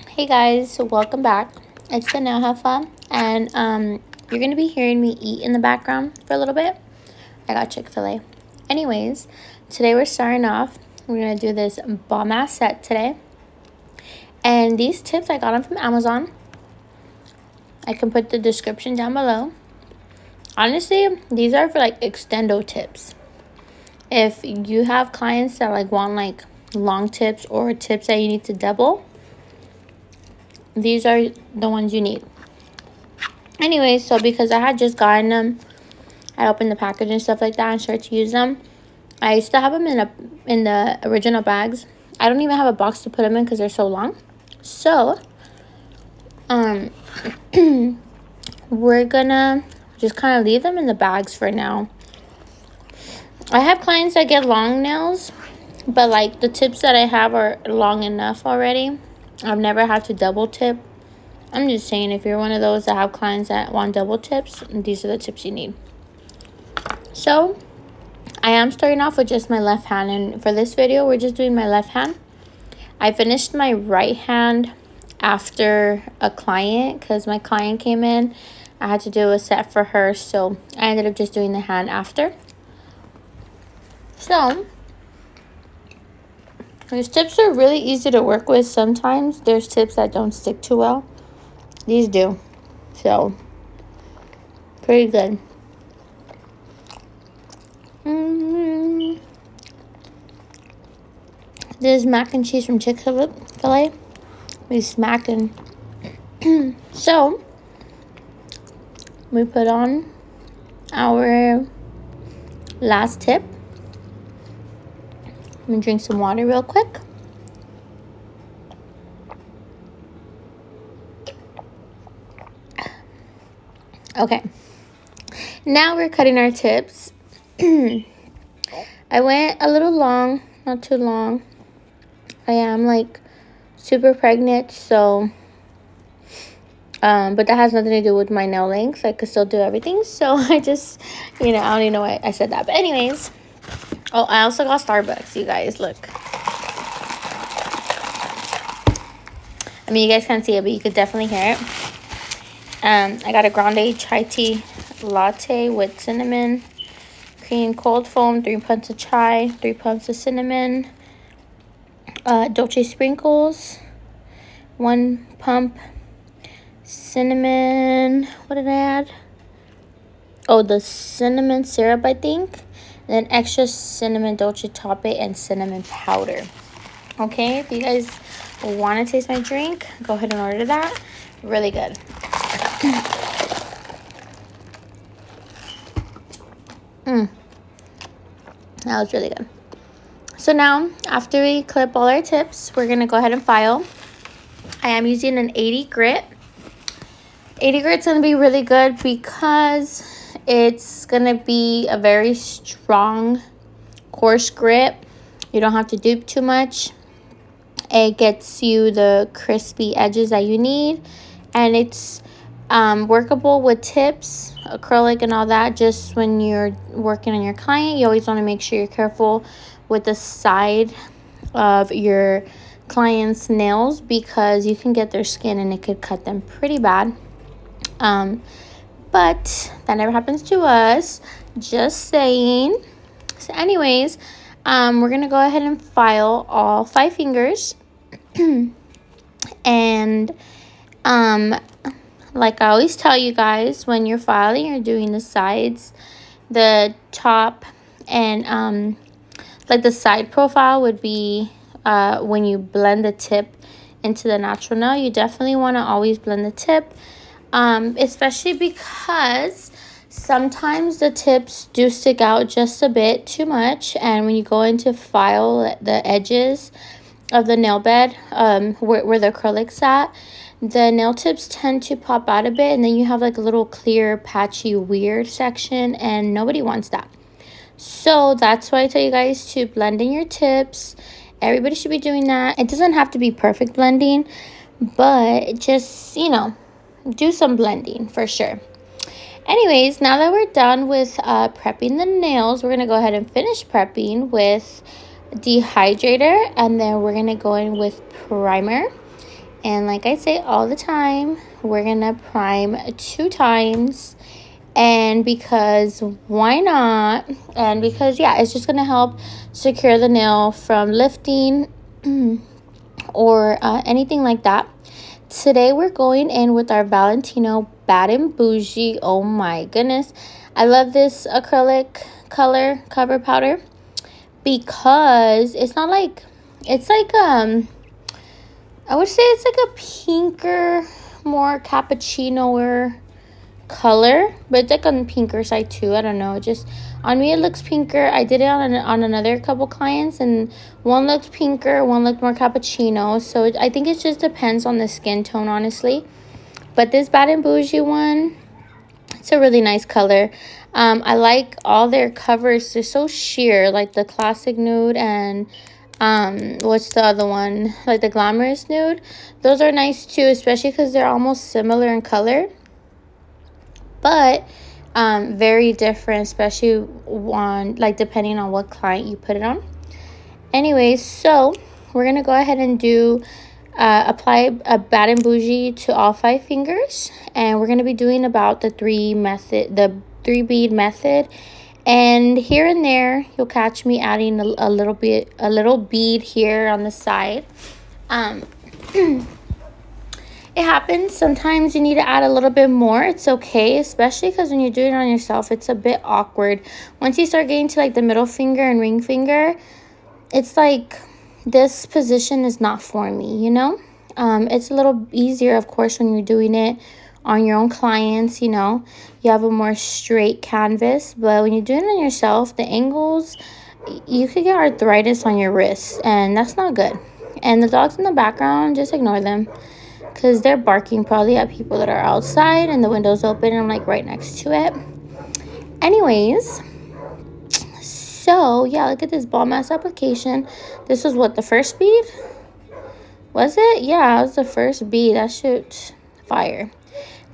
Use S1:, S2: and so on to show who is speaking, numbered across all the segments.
S1: Hey guys, so welcome back. It's the Nail Heffa, and you're gonna be hearing me eat in the background for a little bit. I got Chick-fil-A. Anyways, today we're starting off. We're gonna do this bomb ass set today, and these tips I got them from Amazon. I can put the description down below. Honestly, these are for like extendo tips. If you have clients that want long tips or tips that you need to double, these are the ones you need. Anyway, so because I had just gotten them, I opened the package and stuff like that and started to use them. I still have them in the original bags. I don't even have a box to put them in because they're so long. So, we're gonna just kind of leave them in the bags for now. I have clients that get long nails, but like the tips that I have are long enough already. I've never had to double tip. I'm just saying, if you're one of those that have clients that want double tips, these are the tips you need. So, I am starting off with just my left hand, and for this video, we're just doing my left hand. I finished my right hand after a client because my client came in. I had to do a set for her, so I ended up just doing the hand after. So, these tips are really easy to work with. Sometimes there's tips that don't stick too well. These do. So, pretty good. This is mac and cheese from Chick-fil-A. We smacking. So, we put on our last tip. I'm going to drink some water real quick. Okay. Now we're cutting our tips. I went a little long, not too long. I am super pregnant, so but that has nothing to do with my nail length. I could still do everything, so I just, I don't even know why I said that. But anyways, oh, I also got Starbucks, you guys. Look. I mean, you guys can't see it, but you could definitely hear it. I got a grande chai tea latte with cinnamon, cream, cold foam, 3 pumps of chai, 3 pumps of cinnamon, dolce sprinkles, 1 pump cinnamon. What did I add? Oh, the cinnamon syrup, I think. And then extra cinnamon dolce toppe and cinnamon powder. Okay, if you guys want to taste my drink, go ahead and order that. Really good. That was really good. So now, after we clip all our tips, we're going to go ahead and file. I am using an 80 grit. 80 grit's going to be really good because it's going to be a very strong, coarse grit. You don't have to dupe too much. It gets you the crispy edges that you need. And it's workable with tips, acrylic and all that. Just when you're working on your client, you always want to make sure you're careful with the side of your client's nails because you can get their skin and it could cut them pretty bad. But that never happens to us. Just saying. So anyways, we're going to go ahead and file all 5 fingers. And like I always tell you guys, when you're filing, you're doing the sides, the top, and the side profile would be when you blend the tip into the natural nail. You definitely want to always blend the tip, especially because sometimes the tips do stick out just a bit too much, and when you go into file the edges of the nail bed, where the acrylic's at, the nail tips tend to pop out a bit, and then you have a little clear, patchy, weird section, and nobody wants that. So that's why I tell you guys to blend in your tips. Everybody should be doing that. It doesn't have to be perfect blending, but just, do some blending for sure. Anyways, now that we're done with prepping the nails, we're going to go ahead and finish prepping with dehydrator, and then we're going to go in with primer. And like I say all the time, we're going to prime 2 times. And because why not? And because, yeah, it's just going to help secure the nail from lifting or anything like that. Today we're going in with our Valentino Bad and Bougie. Oh my goodness. I love this acrylic color cover powder because it's not like, it's like, I would say it's like a pinker, more cappuccino-er color, but it's like on the pinker side too. I don't know, just on me it looks pinker. I did it on another couple clients, and one looked pinker, one looked more cappuccino. So I think it just depends on the skin tone, honestly. But this Bad and Bougie one, it's a really nice color. I like all their covers. They're so sheer, like the classic nude and what's the other one, like the glamorous nude. Those are nice too, especially because they're almost similar in color, but very different, especially on, like, depending on what client you put it on. Anyways, so we're gonna go ahead and do apply a Bad and Bougie to all 5 fingers, and we're gonna be doing about the 3 bead method. And here and there you'll catch me adding a little bead here on the side. It happens. Sometimes you need to add a little bit more. It's okay, especially because when you're doing it on yourself, it's a bit awkward. Once you start getting to like the middle finger and ring finger, it's like this position is not for me, you know? It's a little easier, of course, when you're doing it on your own clients, you know? You have a more straight canvas, but when you're doing it on yourself, the angles, you could get arthritis on your wrists, and that's not good. And the dogs in the background, just ignore them, because they're barking probably at people that are outside and the window's open and I'm like right next to it. Anyways, so yeah, look at this ball mask application. This was what, the first bead? Was it? Yeah, it was the first bead. That shit fire.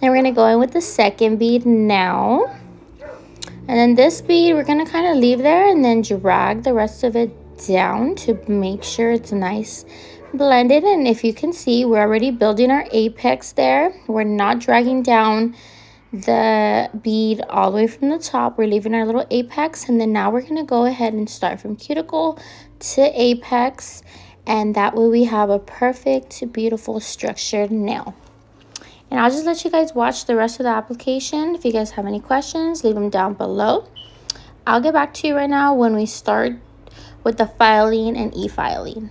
S1: Then we're gonna go in with the second bead now. And then this bead we're gonna kind of leave there and then drag the rest of it down to make sure it's nice blended. And if you can see, we're already building our apex there. We're not dragging down the bead all the way from the top. We're leaving our little apex, and then now we're going to go ahead and start from cuticle to apex, and that way we have a perfect, beautiful structured nail. And I'll just let you guys watch the rest of the application. If you guys have any questions, leave them down below. I'll get back to you right now when we start with the filing and e-filing.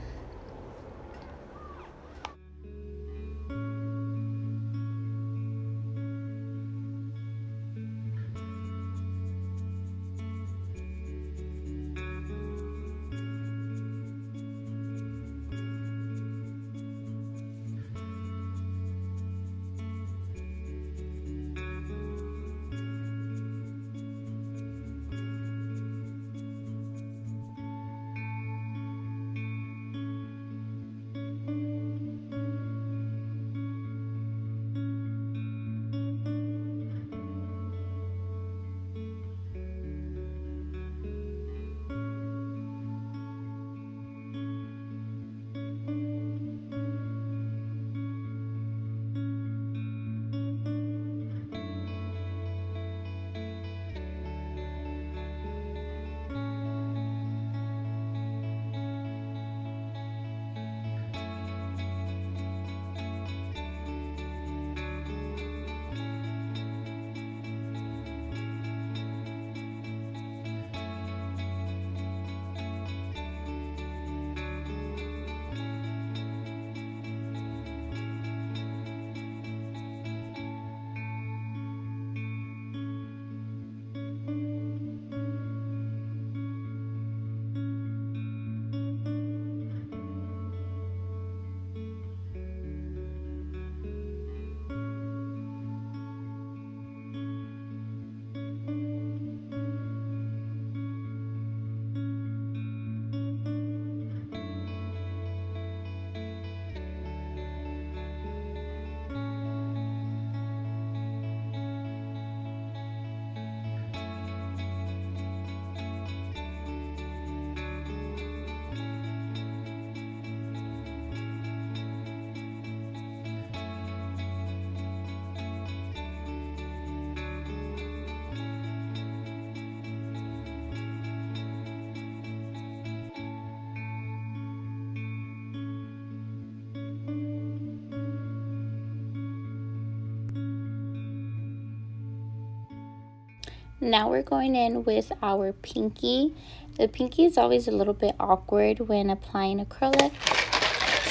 S1: now we're going in with our pinky. The pinky is always a little bit awkward when applying acrylic.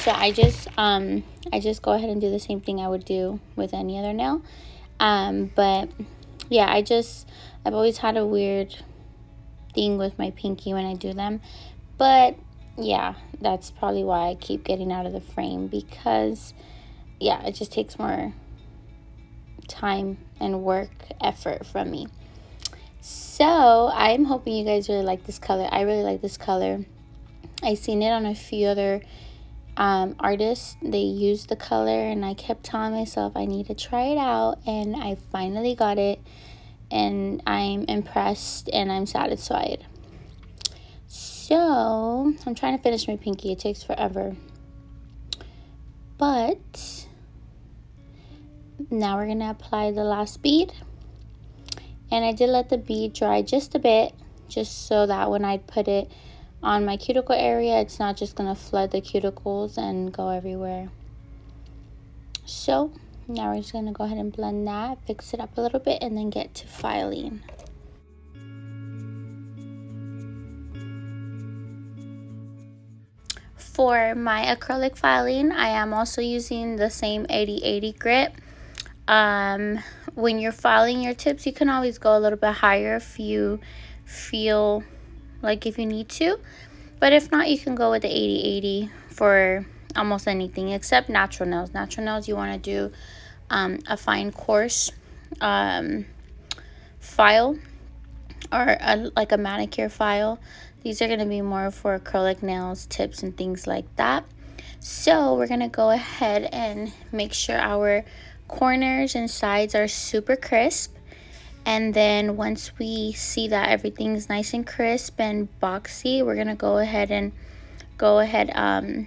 S1: So I just go ahead and do the same thing I would do with any other nail. But yeah, I've always had a weird thing with my pinky when I do them. But yeah, that's probably why I keep getting out of the frame, because yeah, it just takes more time and work effort from me. So I'm hoping you guys really like this color. I really like this color. I've seen it on a few other artists. They used the color, and I kept telling myself I need to try it out, and I finally got it, and I'm impressed and I'm satisfied. So I'm trying to finish my pinky. It takes forever, but now we're gonna apply the last bead. And I did let the bead dry just a bit, just so that when I put it on my cuticle area, it's not just gonna flood the cuticles and go everywhere. So now we're just gonna go ahead and blend that, fix it up a little bit, and then get to filing. For my acrylic filing, I am also using the same 80/80 grit. When you're filing your tips, you can always go a little bit higher if you feel like if you need to. But if not, you can go with the 80/80 for almost anything except natural nails. Natural nails, you want to do a fine coarse file, or like a manicure file. These are going to be more for acrylic nails, tips, and things like that. So we're going to go ahead and make sure our corners and sides are super crisp. And then once we see that everything's nice and crisp and boxy, we're going to go ahead and we're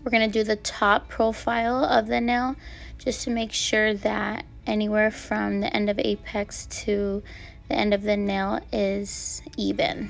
S1: going to do the top profile of the nail, just to make sure that anywhere from the end of apex to the end of the nail is even.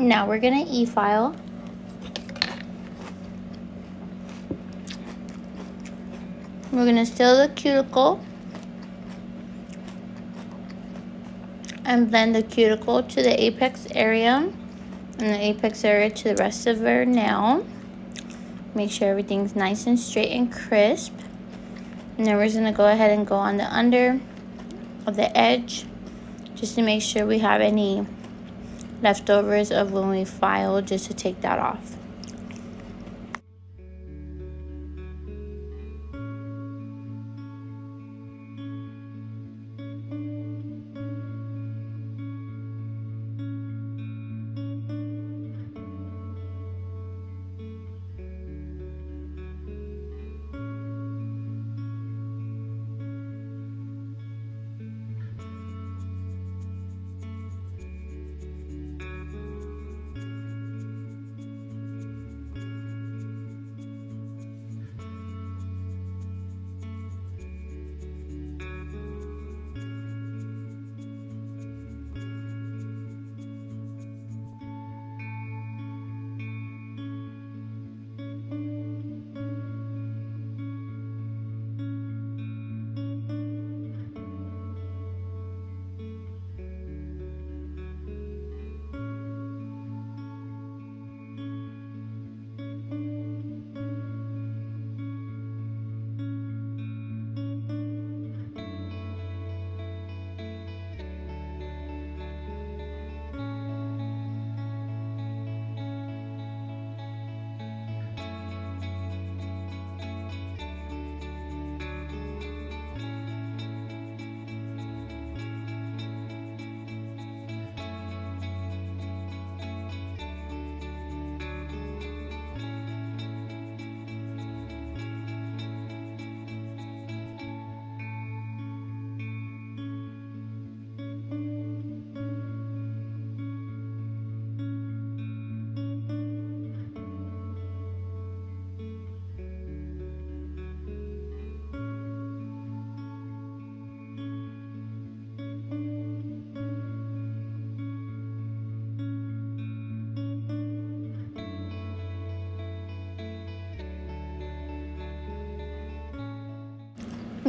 S1: Now we're going to e-file. We're going to seal the cuticle and blend the cuticle to the apex area and the apex area to the rest of our nail. Make sure everything's nice and straight and crisp. And then we're just going to go ahead and go on the under of the edge, just to make sure we have any leftovers of when we file, just to take that off.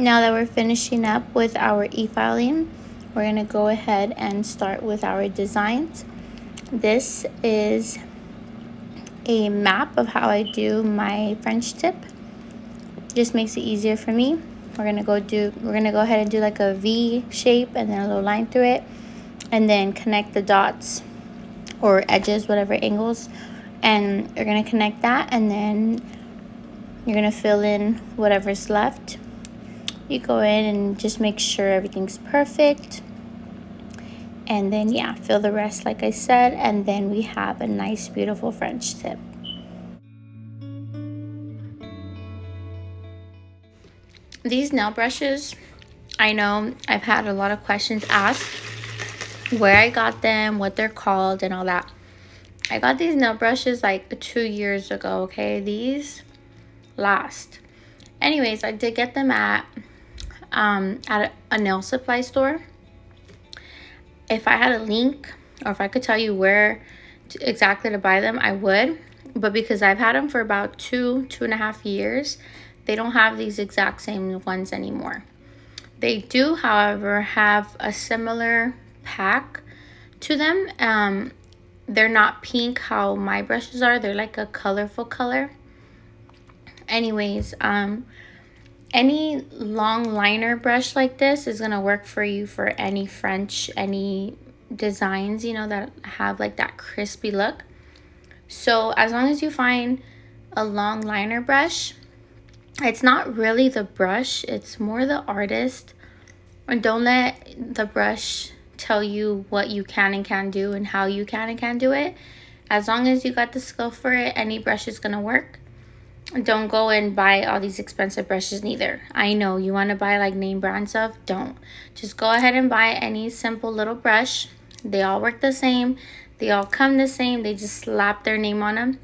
S1: Now that we're finishing up with our e-filing, we're going to go ahead and start with our designs. This is a map of how I do my French tip. Just makes it easier for me. We're gonna go ahead and do like a V shape and then a little line through it, and then connect the dots or edges, whatever angles, and you're gonna connect that, and then you're gonna fill in whatever's left. You go in and just make sure everything's perfect, and then yeah, fill the rest like I said, and then we have a nice beautiful French tip. These nail brushes, I know I've had a lot of questions asked where I got them, what they're called, and all that. I got these nail brushes like 2 years ago, okay? These last. Anyways, I did get them at a nail supply store. If I had a link, or if I could tell you where exactly to buy them, I would. But because I've had them for about 2.5 years, they don't have these exact same ones anymore. They do, however, have a similar pack to them. They're not pink how my brushes are. They're like a colorful color. Anyways, any long liner brush like this is gonna work for you for any French, any designs, you know, that have like that crispy look. So as long as you find a long liner brush, it's not really the brush, it's more the artist. Or don't let the brush tell you what you can and can't do and how you can and can't do it. As long as you got the skill for it, any brush is gonna work. Don't go and buy all these expensive brushes neither. I know you want to buy like name brand stuff. Don't. Just go ahead and buy any simple little brush. They all work the same. They all come the same. They just slap their name on them.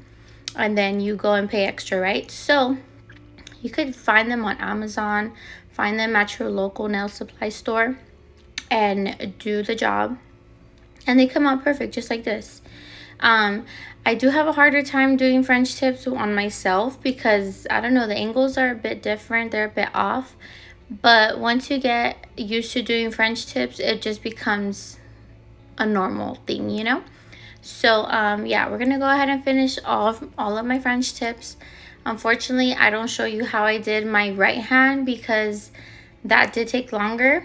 S1: And then you go and pay extra, right? So you could find them on Amazon. Find them at your local nail supply store and do the job. And they come out perfect just like this. I do have a harder time doing French tips on myself because, I don't know, the angles are a bit different. They're a bit off. But once you get used to doing French tips, it just becomes a normal thing, you know? So, yeah, we're going to go ahead and finish all of my French tips. Unfortunately, I don't show you how I did my right hand because that did take longer.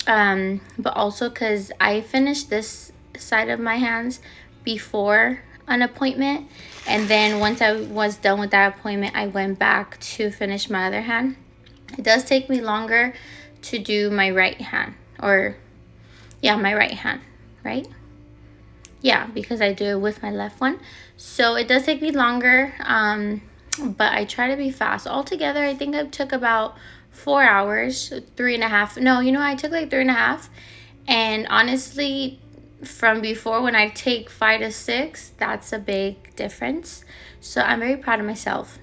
S1: But also because I finished this side of my hands before an appointment, and then once I was done with that appointment, I went back to finish my other hand. It does take me longer to do my right hand, or yeah, my right hand, right? Yeah, because I do it with my left one, so it does take me longer, but I try to be fast. Altogether, I think it took about 4 hours, 3.5. No, you know, I took like 3.5, and honestly, from before, when I take 5 to 6, that's a big difference. So I'm very proud of myself.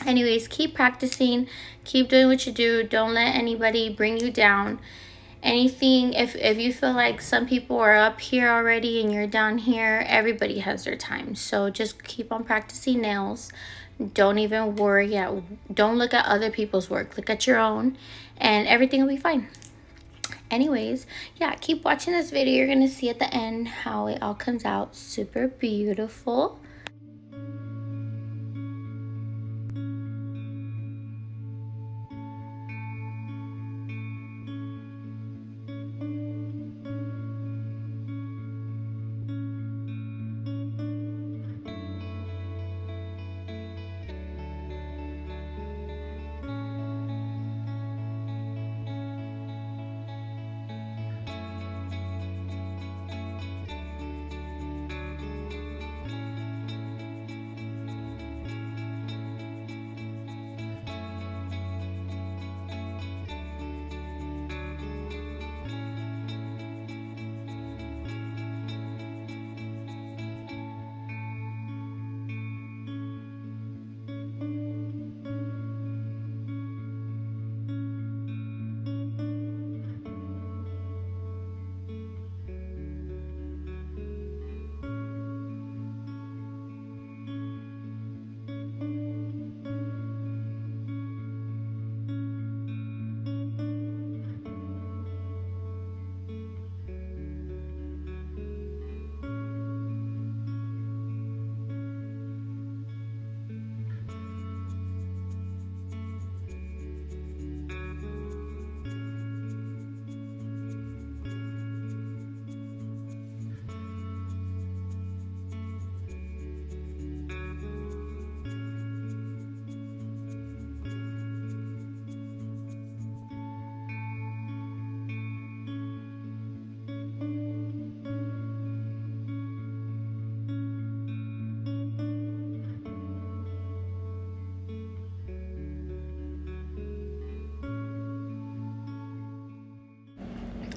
S1: Anyways, keep practicing, keep doing what you do. Don't let anybody bring you down. Anything, if you feel like some people are up here already and you're down here, everybody has their time. So just keep on practicing nails. Don't even worry. Don't look at other people's work. Look at your own, and everything will be fine. Anyways, yeah, keep watching this video. You're gonna see at the end how it all comes out super beautiful.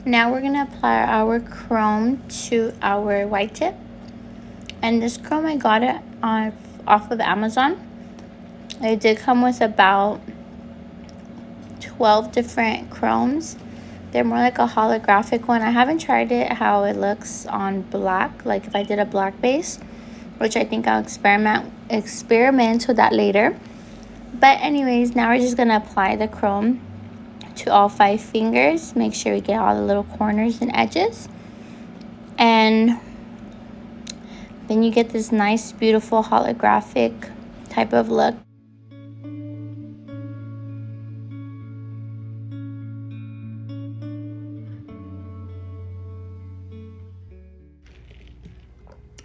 S1: Now we're going to apply our chrome to our white tip. And this chrome, I got it off of Amazon. It did come with about 12 different chromes. They're more like a holographic one. I haven't tried it how it looks on black, like if I did a black base, which I think I'll experiment with that later. But anyways, now we're just gonna apply the chrome to all 5 fingers. Make sure we get all the little corners and edges, and then you get this nice, beautiful holographic type of look.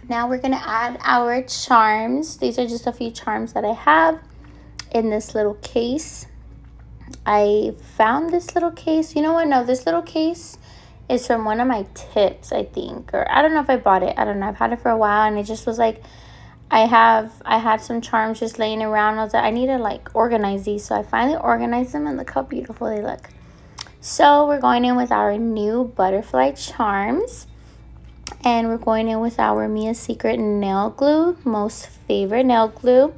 S1: Now we're gonna add our charms. These are just a few charms that I have in this little case. I found this little case. You know what? No, this little case is from one of my tips, I think. Or I don't know if I bought it. I don't know. I've had it for a while, and it just was like, I had some charms just laying around. I was like, I need to like organize these. So I finally organized them, and look how beautiful they look. So we're going in with our new butterfly charms. And we're going in with our Mia Secret nail glue, most favorite nail glue.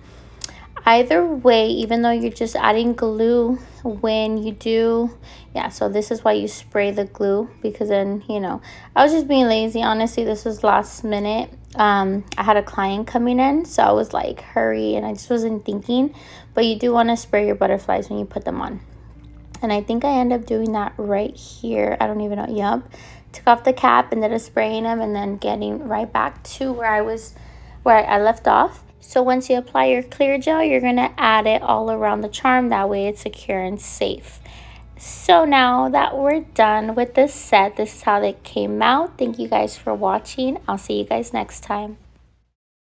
S1: Either way, even though you're just adding glue when you do, yeah, so this is why you spray the glue, because then, you know, I was just being lazy. Honestly, this was last minute. I had a client coming in, so I was like, hurry, and I just wasn't thinking. But you do want to spray your butterflies when you put them on. And I think I end up doing that right here. I don't even know. Yup. Took off the cap, ended up spraying them, and then getting right back to where I left off. So once you apply your clear gel, you're going to add it all around the charm. That way it's secure and safe. So now that we're done with this set, this is how they came out. Thank you guys for watching. I'll see you guys next time.